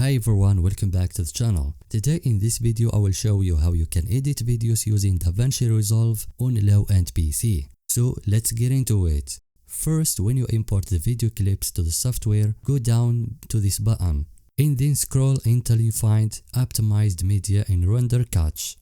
Hi everyone, welcome back to the channel. Today in this video I will show you how you can edit videos using DaVinci Resolve on low-end PC. So let's get into it. First, when you import the video clips to the software, go down to this button and then scroll until you find Optimized Media in Render Cache.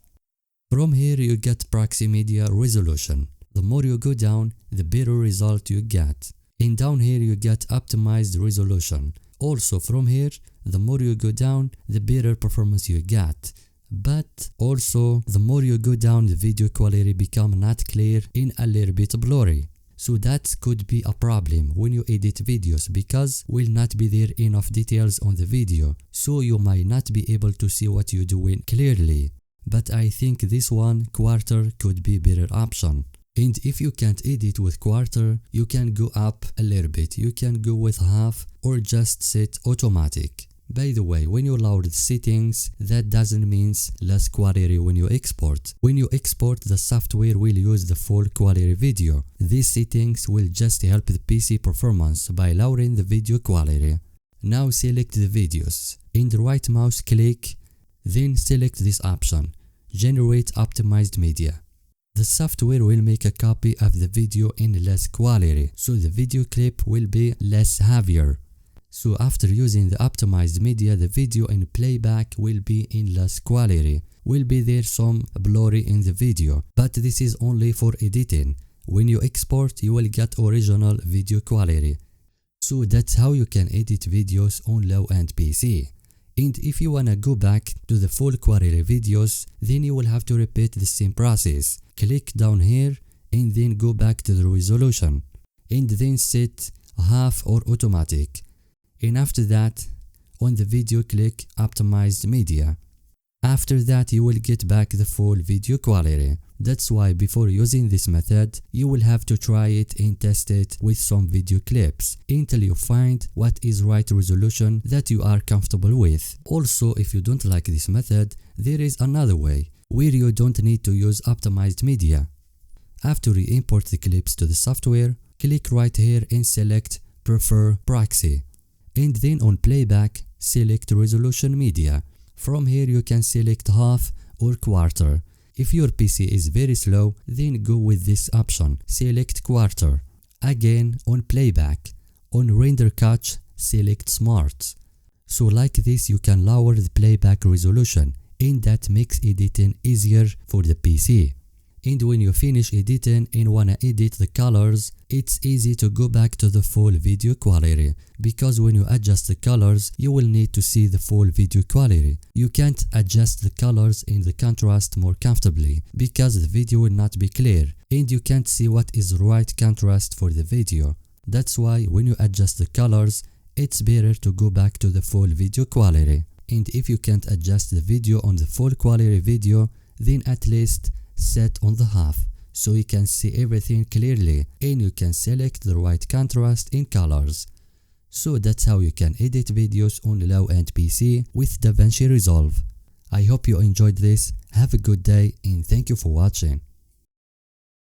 From here you get Proxy Media Resolution. The more you go down, the better result you get. And down here you get Optimized Resolution. Also from here, the more you go down, the better performance you get. But also, the more you go down, the video quality become not clear and a little bit blurry. So that could be a problem when you edit videos because will not be there enough details on the video. So you might not be able to see what you're doing clearly. But I think this one, quarter, could be a better option. And if you can't edit with quarter, you can go up a little bit. You can go with half or just set automatic. By the way, when you lower the settings, that doesn't mean less quality when you export. When you export, the software will use the full quality video. These settings will just help the PC performance by lowering the video quality. Now select the videos. And right mouse click, then select this option, Generate Optimized Media. The software will make a copy of the video in less quality, so the video clip will be less heavier. So after using the optimized media, the video in playback will be in less quality. Will be there some blurry in the video, but this is only for editing. When you export, you will get original video quality. So that's how you can edit videos on low-end PC. And if you wanna go back to the full quality videos, then you will have to repeat the same process. Click down here and then go back to the resolution and then set half or automatic. And after that, on the video click Optimized Media. After that, you will get back the full video quality. That's why before using this method, you will have to try it and test it with some video clips until you find what is right resolution that you are comfortable with. Also, if you don't like this method, there is another way where you don't need to use optimized media. After you import the clips to the software, click right here and select Prefer Proxy. And then on playback, select Resolution Media. From here you can select half or quarter. If your PC is very slow, then go with this option, select quarter. Again on playback. On render cache, select smart. So like this you can lower the playback resolution and that makes editing easier for the PC. And when you finish editing and wanna edit the colors, it's easy to go back to the full video quality because when you adjust the colors, you will need to see the full video quality. You can't adjust the colors and the contrast more comfortably because the video will not be clear and you can't see what is right contrast for the video. That's why when you adjust the colors, it's better to go back to the full video quality. And if you can't adjust the video on the full quality video, then at least set on the half so you can see everything clearly and you can select the right contrast in colors. So that's how you can edit videos on low-end PC with DaVinci Resolve. I hope you enjoyed this. Have a good day and thank you for watching.